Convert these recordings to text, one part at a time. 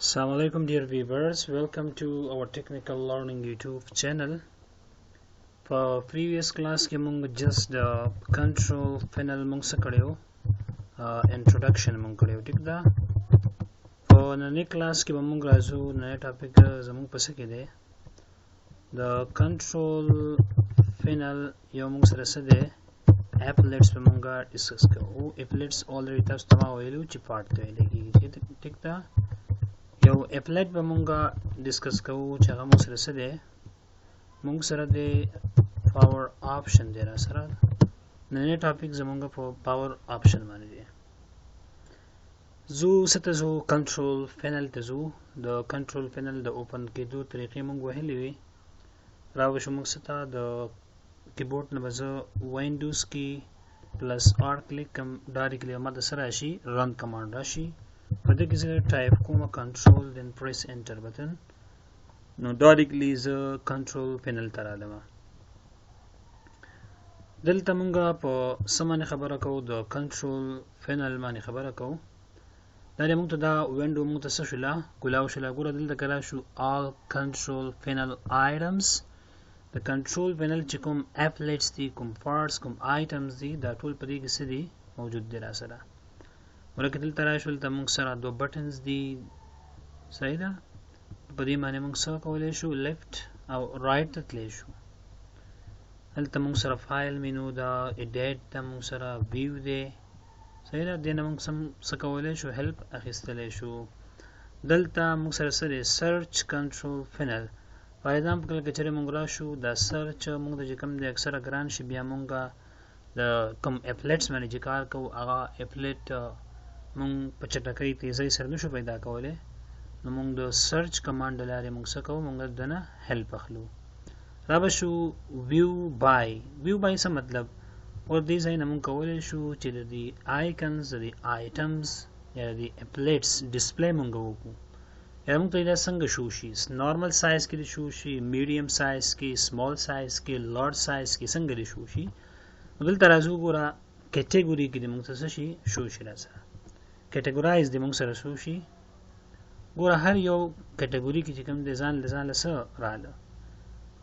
Assalamu alaikum dear viewers, welcome to our technical learning YouTube channel. For previous class के मुंग just the control panel मुंग से करेओ introduction मुंग करेओ ठीक दा. For नए class के मुंग राजू नए topic जमुंग पसे के दे the control panel यो मुंग सर से दे applets पे मुंगा discuss करो. Applets already तास तमा वेलू चिपाट तो लेगी ठीक दा. यो applet به مونږه ډیسکس کوو چې هغه مو سره څه دی مونږ سره د پاور آپشن دی را سره نن ټاپک زمونږ په پاور آپشن باندې دی زو ست زو کنټرول پینل ته زو د کنټرول پینل د اوپن کېدو طریقې مونږ وهلې وي راو شو مونږ ستا د کیبورډ نه بزو وینډوز کی پلس آر کلیک کم ډایرکټلی ما د سره شي رن کمانډ راشي په دې کې زه ټایپ کوم کنټرول then press enter button نو directly ز کنټرول پینل ته رالم دلته مونږه په سمانه خبره کوو د کنټرول پینل باندې خبره کوو دا موږ ته دا وینډو موږ ته څه شولا کولاو شولا ګوره دلته کړه شو all control panel items د کنټرول پینل چې کوم applets دي کوم parts کوم items دي دا ټول په دې کې څه دي موجود دي را سره ولکه دلته راشول ته موږ سره دو بټنز دي صحیح ده په دې باندې موږ څه کولای شو لیفت او رائټ ته تللی شو هلته موږ سره فایل مینو دا ایډیټ ته موږ سره ویو دی صحیح ده دې نه موږ څه کولای شو هیلپ اخیستلی شو دلته موږ سره څه دی سرچ کنټرول پینل فار ایگزامپل که چېرې موږ راشو دا سرچ موږ ته چې کوم دی اکثره ګران شي بیا موږ د کوم اپلیټس باندې چې کار کوو هغه اپلیټ مونږ په چټکۍ تیزی سره نشو پیدا کولای نو مونږ د سرچ کمانډ لارې مونږ څه کوو مونږ دنه هیلپ اخلو را به شو ویو بای څه مطلب اور دې ځای نه مونږ کولی شو چې د دې آیکنز د دې آیټمز یا د اپلیټس ډسپلی مونږ وکړو یا مونږ ته دا څنګه شو شي نارمل سایز کې شو شي میډیم سایز کې سمال سایز کې لارج سایز کې څنګه دې شو شي دلته راځو ګوره کټګوري کې د مونږ څه شي شو شي راځه کټګورایز د موږ سره شو شي ګوره هر یو کټګوري کې چې کوم د ځان له څه رااله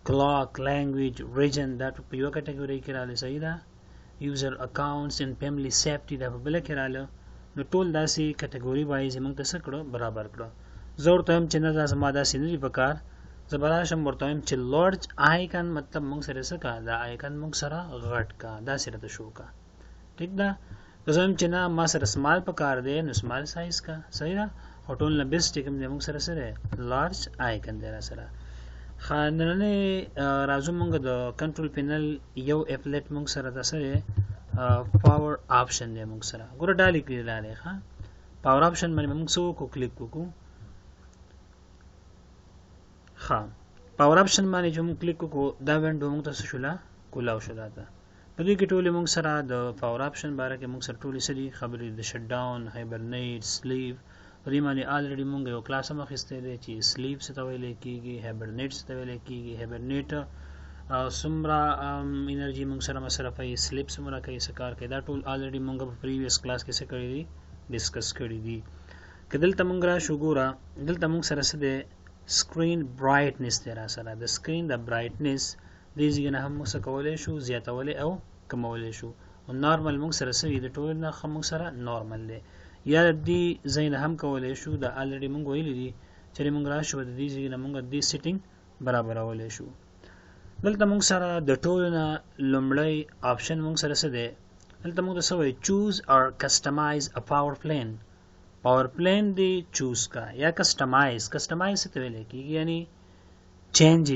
کلاک لینګویج ریجن دا په یو کټګوري کې رااله صحیح ده یوزر اکاونټس ان فیملی سیفټي دا په بل کې رااله نو ټول داسې کټګوري وایز موږ ته څه کړو برابر کړو زه ورته هم چې نه دا زما داسې نه دي پکار زه به راشم ورته وایم چې لارج آیکن مطلب موږ سره څه کا دا آیکن موږ سره غټ کا داسې راته شو کا ټیک ده زم چې نه ما سره سمال په کار دی نو سمال سایز کا صحیح ده او ټول نه بیسټ کوم دی موږ سره سره لارج آیکن دی را سره خاننه راځو موږ د کنټرول پینل یو اپلیټ موږ سره د سره پاور آپشن دی موږ سره ګوره ډالې کړی لاله ښه پاور آپشن باندې موږ سو کو کلیک وکړو ښه پاور آپشن باندې چې موږ کلیک وکړو دا وینډو موږ ته شولا کولاو شو دا په دې کې ټولې موږ سره د پاور آپشن باره کې موږ سره ټولې سړي خبرې د شټډاون هایبرنیټ سلیپ په دې باندې آلریډي موږ یو کلاس هم اخیستی دی چې سلیپ څه ته ویلی کېږي هایبرنیټ څه ته ویلی کېږي هایبرنیټ څومره انرژي موږ سره مصرفوي سلیپ څومره کوي څه کار کوي دا ټول آلریډي موږ په پریویس کلاس کې څه کړي دي ډسکس کړي دي که دلته موږ راشو ګوره دلته موږ سره څه دی سکرین برایټنس دی را سره د سکرین د برایټنس دې ځای نه هم موږ څه کولی شو زیاتولی او کمولی شو او نارمل موږ سره سوي د ټول نه موږ سره نارمل دی یا دې ځای نه هم کولی شو دا آلریډي موږ ویلي دي چې موږ راشو د دې ځای نه موږ دې سیټینګ برابرولی شو دلته موږ سره د ټولو نه لومړی آپشن موږ سره څه دی دلته موږ ته څه وایي چوز اور کسټمایز ا پاور پلین دی چوز کا یا کسټمایز څه ته ویلی کېږي یعنی چینج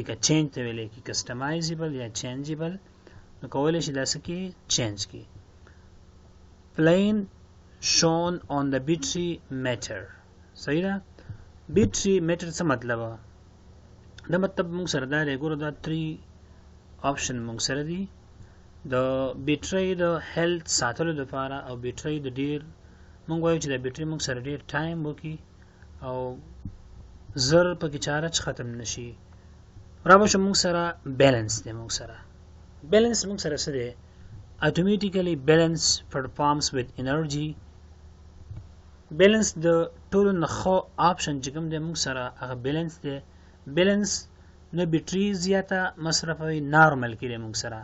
ته ویلی کېږي کسټمایزیبل یا چینجیبل نو کولی شي داسې کې چینج کی پلین شون آن د بیټري میټر صحیح ده بیټري میټر څه مطلب دا مطلب موږ سره دا دی ګوره دا 3 آپشن موږ سره دي د بیټري د هیلث ساتلو لپاره او بیټري د ډیر موږ وایو چې د بیټري موږ سره ډیر ټایم وکړي او زر پکې چارج ختم نشي راوښه موږ سره بیلنس دی موږ سره balance موږ سره څه دی automatically balance performs with energy بیلنس د ټولو نه ښه آپشن چې کوم دی موږ سره هغه بیلنس دی. بیلنس نه بیټري زیاته مصرفوي، نارمل کې دی موږ سره،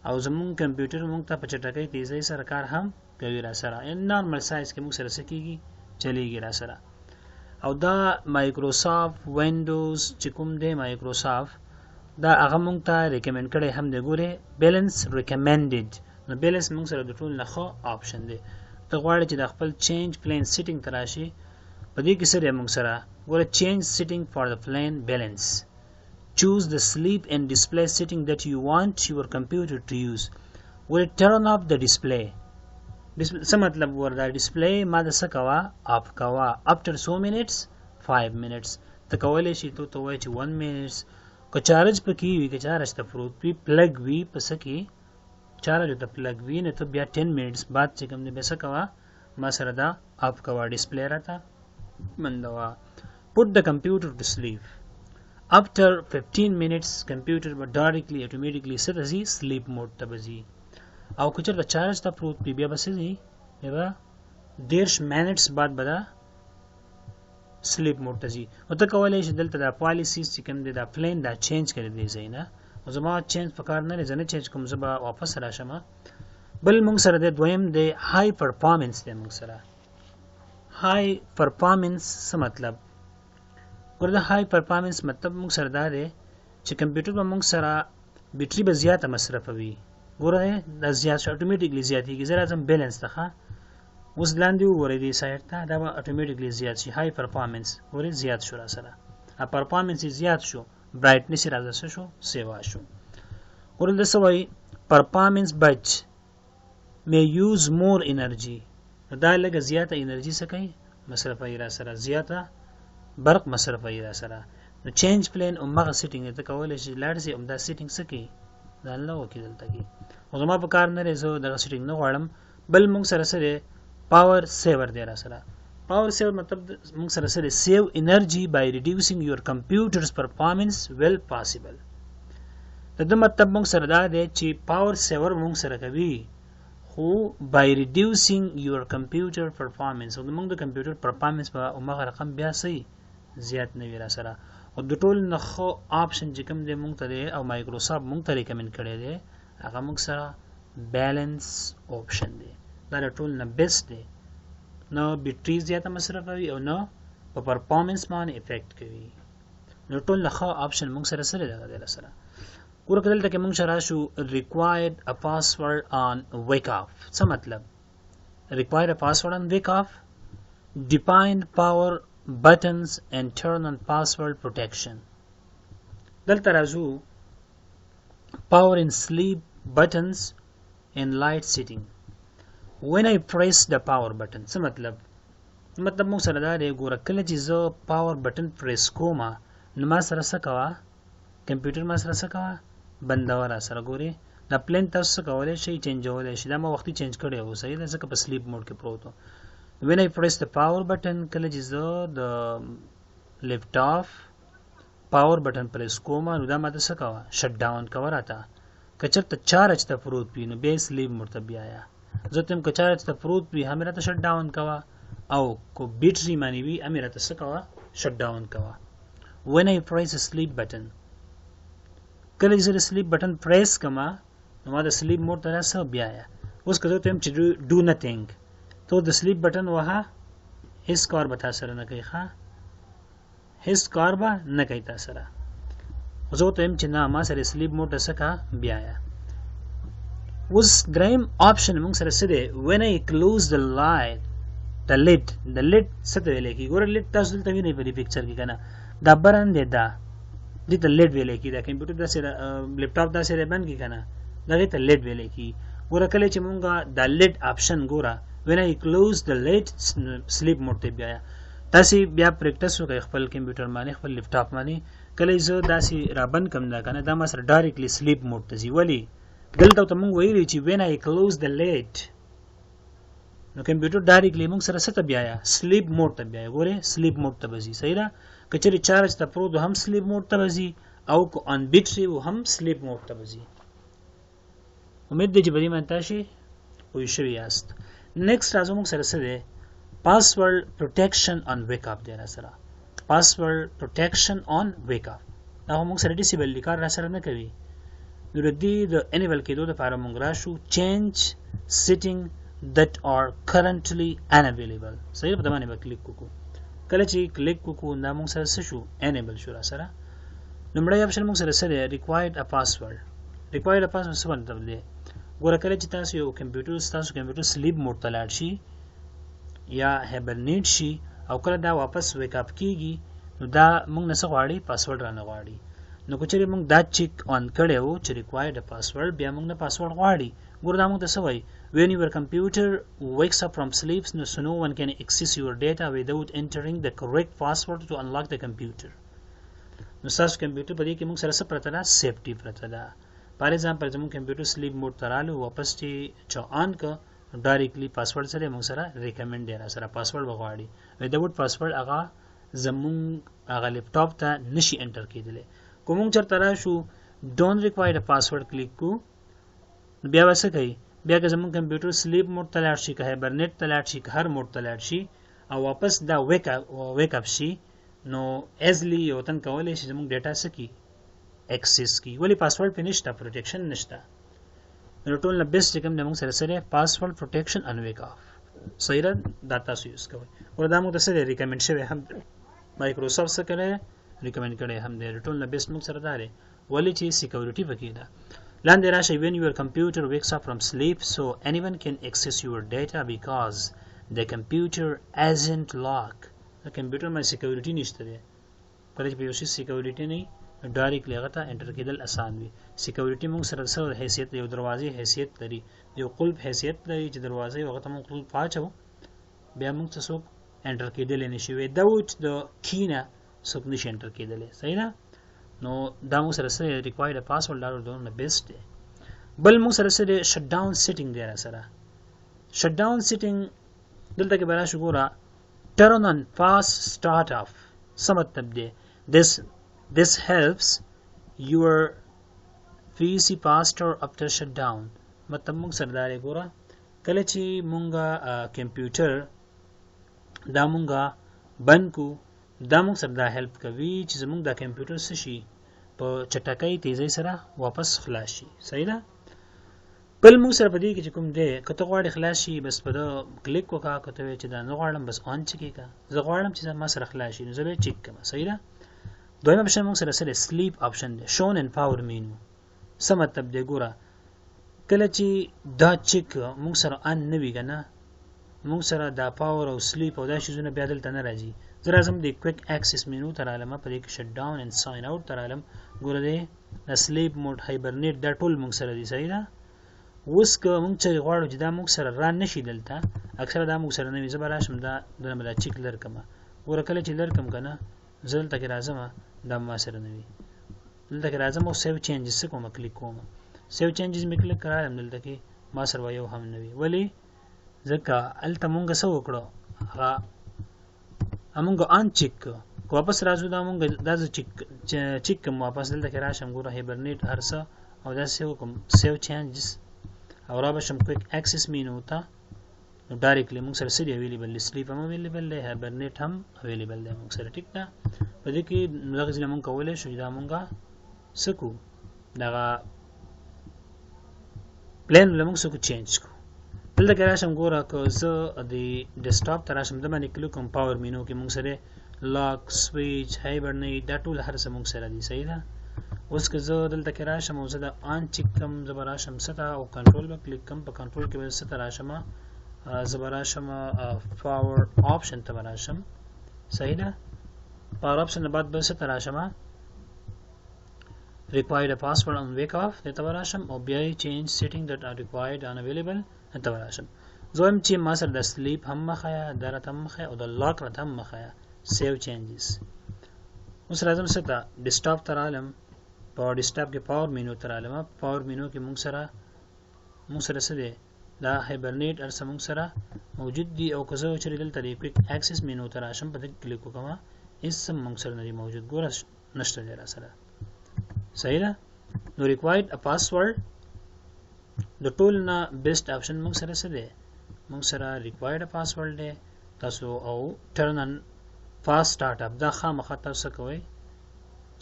او زمونږ کمپیوټر موږ ته په چټکۍ تیزۍ سره کار هم کوي را سره، یعنې نارمل سایز کې موږ سره څه کېږي چلیږي را سره. او دا مایکروسافټ وینډوز چې کوم دی مایکروسافټ دا هغه موږ ته ریکمند کړی هم دی. ګورې بیلنس ریکمندډ، نو بیلنس موږ سره د ټولو نه ښه آپشن دی. ته غواړې چې د خپل چینج پلین سیټینګ ته راشي، په دې کې څه دی موږ سره ګوره چینج سیټینګ فار د پلین بیلنس. choose the sleep and display setting that you want your computer to use. will turn off the display. څه مطلب وردا ډسپلی ما د څه کوه اپ کوه after so minutes 5 minutes. ته کولی شي ته وایې چې 1 minutes که چارج پکې وي، که چارج ته پروت وي پلګ وي په څه کې چارج ته پلګ وي، نه ته بیا 10 minutes بعد چې کوم دی بیا څه کوه ما سره دا اپ کوه ډسپلی راته بندوه. put the computer to sleep. after 15 minutes computer به directly automatically څه ته ځي sleep mode ته به ځي. او که چېرته چارج ته پروت وي بیا به څه ځي بیا به 10 minutes بعد به دا سلیپ موډ ته ځي. او ته کولی شي دلته دا پالیسیز چې کوم دی دا پلین دا چینج کړی دی ځای نه، او زما چینج په کار نه دی، زه نه چینج کوم، زه به واپس راشم. بل موږ سره دی دویم دی های پرفارمنس دی. موږ سره های پرفارمنس څه مطلب ګوره د های پرفارمنس مطلب موږ سره دا دی چې کمپیوټر به موږ سره بیټري به زیاته مصرفوي. ګوره دا زیات شو اټومیټیکلی زیاتېږي. زه راځم بیلنس ته ښه، اوس لاندې وګورئ دې سایډ ته دا به اټومیټیکلی زیات شي. های پرفارمنس ګورئ زیات شو را سره، پرفارمنس یې زیات شو، برایټنس یې راځه څه شو سیوا شو. ګوره دلته څه وایي پرفارمنس بچ may use more energy. دا لږه زیاته انرژي څه کوي مصرفوي را سره، زیاته برق مصرفوي را سره. نو چینج پلین همغه سیټینګ دی، ته کولی شي لاړ شي همدا سیټینګ څه کوي دا نه وکړي دلته کې، خو زما په کار نه دی، زه دغه سیټینګ نه غواړم. بل موږ سره څه دی پاور سیور دی را سره. پاور سیور مطلب موږ سره څه دی سیو انرژي by reducing your computer's performance well possible. د دې مطلب موږ سره دا دی چې پاور سیور موږ سره کوي خو by reducing your computer performance، او موږ د کمپیوټر پرفارمنس په همغه رقم بیا صحیح زیات نه وي را سره. او د ټول نه ښه آپشن چې کوم دی موږ ته دی او مایکروسافټ موږ ته ریکمند کړی دی هغه موږ سره بیلنس آپشن دی. دا د ټول نه بیسټ دی، نه بیټري زیاته مصرفوي او نه په پرفارمنس باندې افیکټ کوي. نو ټول نه ښه آپشن موږ سره سره دغه دی سره. ګوره که دلته کې موږ سره راشو required a password on wake off. څه مطلب required a password on wake off. define power buttons and turn on password protection. دلته راځو power and sleep buttons and light setting. when I press the power button څه مطلب موږ سره دا دی ګوره کله چې زه پاور بټن پریس کوم نو ما سره څه کوه کمپیوټر ما سره څه کوه بندوه را سره. ګورې دا پلین تاسو څه کولی شئ چینجولی شي، دا ما وختي چینج کړی و صحیح ده ځکه په سلیپ موډ کې پروت و. when I press the power button کله چې زه د لیپټاپ پاور بټن پریس کوم نو دا ماته څه کوه شټ ډاون کوه راته. که چېرته چارج ته پروت وي نو بیا یې سلیپ موډ ته بیایه. زه ته یم که چارج ته پروت وي هم راته شټ ډاون کوه، او که بیټري باندې وي هم راته څه کوه شټ ډاون کوه. when I press the sleep button کله چې زه د سلیپ بټن پریس کوم نو ما د سلیپ موډ ته راسه بیایه. اوس که زه ته یم چې ډو نتینګ تو د سلیپ بټن وهه هیڅ کار به تا سره نه کوي، ښه هیڅ کار به نه کوي تا سره. زه ته یم چې نه ما سره سلیپ موډ ته څه کا بیایه. اوس دریم آپشن موږ سره څه دی when I close the light the lid څه ته ویلی کېږي. ګوره لید تاسو دلته وینئ په دې پکچر کې که نه دا برن دی، دا دې ته لید ویلی کېږي. دا کمپیوټر داسې لیپټاپ داسې بند کړي که نه دغې ته لید ویلی کېږي. ګوره کله چې مونږ دا لید آپشن ګوره when I close the lid سلیپ موډ ته بیایه. تاسې بیا پریکټس وکړئ خپل کمپیوټر باندې خپل لیپټاپ باندې کله زه داسې رابند کړم دا که نه دا ما سره ډایرکټلی سلیپ موډ ته ځي. ولې دلته ته مونږ ویلي چې when I close the lid نو کمپیوټر ډایرکټلی مونږ سره څه ته بیایه سلیپ موډ ته بیایه. ګورې سلیپ موډ ته به ځي صحیح ده. که چېرې چارج ته پروت هم سلیپ موډ ته به ځي او که آن بیټري و هم سلیپ موډ ته به ځي. امید دی چې په دې باندې تاسې پوه شوي یاست. نیکسټ راځو موږ سره څه دی password protection on wake up دی را سره password protection on wake up دا موږ سره ډیسیبل لیکار را سره نه کوي نو د دې د انیبل کېدو لپاره موږ راشو change setting that are currently unavailable صحیح په باندې به کلیک وکړو کله چې کلیک وکړو دا موږ سره څه شو enable شو را سره لومړی اپشن موږ سره څه دی required a password څه مطلب دی ګوره کله چې تاسو یو کمپیوټر سلیپ موډ ته لاړ شي یا هیبرنیټ شي او کله دا واپس ویک اپ کیږي نو دا موږ نه څه غواړي پاسورډ رانه غواړي نو که چېرې موږ دا چیک آن کړی وو چې required a password بیا موږ نه پاسورډ غواړي ګوره دا موږ ته څه وایي when your computer wakes up from sleep so no one can access your data without entering the correct password to unlock the computer نو ستاسو کمپیوټر په دې کې موږ سره څه پرته ده سیفټي پرته ده فار ایگزامپل زموږ کمپیوټر سلیپ موډ ته رالو واپس چې آن که ډایرکټلی پاسورډ سره موږ سره ریکمنډ دی را سره پاسورډ وغواړي وداوټ پاسورډ هغه زموږ هغه لیپټاپ ته نشي انټر کېدلی که موږ چېرته راشو ډونټ ریکوایر پاسورډ کلیک کو بیا به څه کوي بیا که زموږ کمپیوټر سلیپ موډ ته لاړ شي که هایبرنیټ ته لاړ شي که هر موډ ته لاړ شي او واپس دا ویک اپ شي نو ایزلی یو تن کولی شي زموږ ډیټا څه کړي एक्सेस की वली पासवर्ड पे नشता प्रोटेक्शन नشता ټول نه بیسټ کوم د موږ سره سره پاسورډ پروټیکشن ان ویک اف صحیح را ډاټا سو یوز کوي وردا موږ سره ریکمند شوی هم مایکروسافټ سره کړي ریکمند کړي هم د ټول نه بیسټ موږ سره داري ولی چې سکیورټي پکې ده لاندې راشه when your computer wakes up from sleep so anyone can access your data because the computer isn't locked the computer ما سکیورټي نشته ده کله چې په یو شي سکیورټي نه ډایرکټلی هغه ته انټر کېدل اسان وي سکیورټي موږ سره سره حیثیت یو دروازې حیثیت لري یو قلب حیثیت لري چې دروازې هغه ته موږ قلب پاچو بیا موږ څه څوک انټر کېدل نشي وداوت د کینا څوک نشي انټر کېدل صحیح ده نو دا موږ سره سره ریکوایرډ پاسورډ لارو دونه بیسټ دی بل موږ سره سره شټ ډاون سیټینګ دی سره شټ ډاون سیټینګ دلته کې برا شو ګوره turn on fast start off څه مطلب دی This helps your PC faster after shutdown مطلب موږ سردارې ګوره کله چې مونږه کمپیوټر دا مونږه بند کو دا موږ سره دا هیلپ کوي چې زموږ دا کمپیوټر څه شي په چټکۍ تیزی سره واپس خلاص شي صحیح ده بل موږ سره په دې کې چې کوم دی کته غواړي خلاص شي بس په دا کلیک وکړه کته چې دا نه غواړم بس آن چکی کا زه غواړم چې ما سره خلاص شي نو زه به چک کوم صحیح ده دویم اپشن موږ سره سره سلیپ اپشن دی شون ان پاور مینو څه مطلب دی ګوره کله چې دا چک موږ سره ان نه وی کنه موږ سره دا پاور او سلیپ او دا شیزونه بیا دلته نه راځي زه راځم د کویک اکسس مینو تر علامه په دې کې شټ ډاون اند ساين اوټ تر علم ګوره دی د سلیپ موډ هایبرنیټ دا ټول موږ سره دی صحیح ده اوس که موږ چې غواړو چې دا موږ سره ران نشي دلته اکثره دا موږ سره نه وي زه به راشم دا دلته دا چک لرکم ګوره کله چې لرکم کنه زه دلته کې راځم دا ما سره نه وي دلته کې راځم او سیو چینجز کوم کلیک کوم سیو چینجز مې کلیک کړم دلته کې ما سره یو هم نه وي ولی ځکه الته مونږ څه وکړو هغه مونږ ان چک واپس راځو دا مونږ دا چک کوم واپس دلته کې راشم ګوره هایبرنیټ هرڅه او دا سیو کوم سیو چینجز او را بشم کویک اکسس مینو ته نو ډایرکټلی مونږ سره سړي اویلیبل سلیپ هم اویلیبل دی هایبرنیټ هم اویلیبل دی مونږ سره ټیک ده په دې کې دغه ځل مونږ کولای شو دا مونږه سکو دغه پلان لمونږ سکو چینج کو دلته کې راشم ګوره که زه د ډیسکټاپ ته راشم د باندې کلیک کوم پاور مینو کې مونږ سره لاک سویچ هایبرنیټ دا ټول هر څه مونږ سره دي صحیح ده اوس که زه دلته کې راشم او زه د آن چک کوم زه به راشم ستا او کنټرول به کلیک کوم په کنټرول کې به ستا راشم زه به راشم پاور آپشن ته به راشم صحیح ده پاور آپشن نه بعد به ستا راشم required a password on wake off ته به راشم او بیا یې change setting that are required unavailable ته به راشم زویم چې ما سره د سلیپ هم مخایا د رات هم مخایا او د لاک رات هم مخایا سیو چینجز اوس راځم ستا ډیسکټاپ ته رالم په ډیسکټاپ کې پاور مینو ته رالم پاور مینو کې موږ سره څه دی دا هایبرنیټ ارسه موږ سره موجود دی او که زه چېرې دلته د کویک اکسس مینو ته راشم په دې کلیک وکړم هېڅ هم موږ سره نه دی موجود ګوره نشته دی را سره صحیح ده نو required a password د ټول نه بیسټ اپشن موږ سره څه دی موږ سره required a password دی تاسو او turn on fast start up دا خامخا تاسو کوي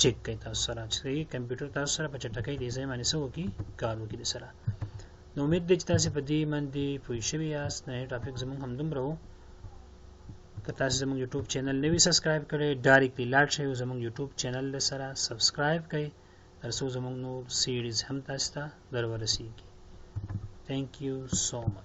چیک کوي تاسو سره چې کمپیوټر تاسو سره په چټکۍ دی ځای باندې سو کی کار وکړي د سره. نو امید دی چې تاسو په دې باندې پوه شوي یاست. نه ټاپک زموږ هم دومره وو. که تاسو زموږ یوټیوب چینل نوی سبسکرایب کړئ ډایرکټلی لاړ شئ زموږ یوټیوب چینل سره سبسکرایب کړئ ترڅو زموږ نور سیریز هم تاسو ته در ورسیږي. Thank you so much.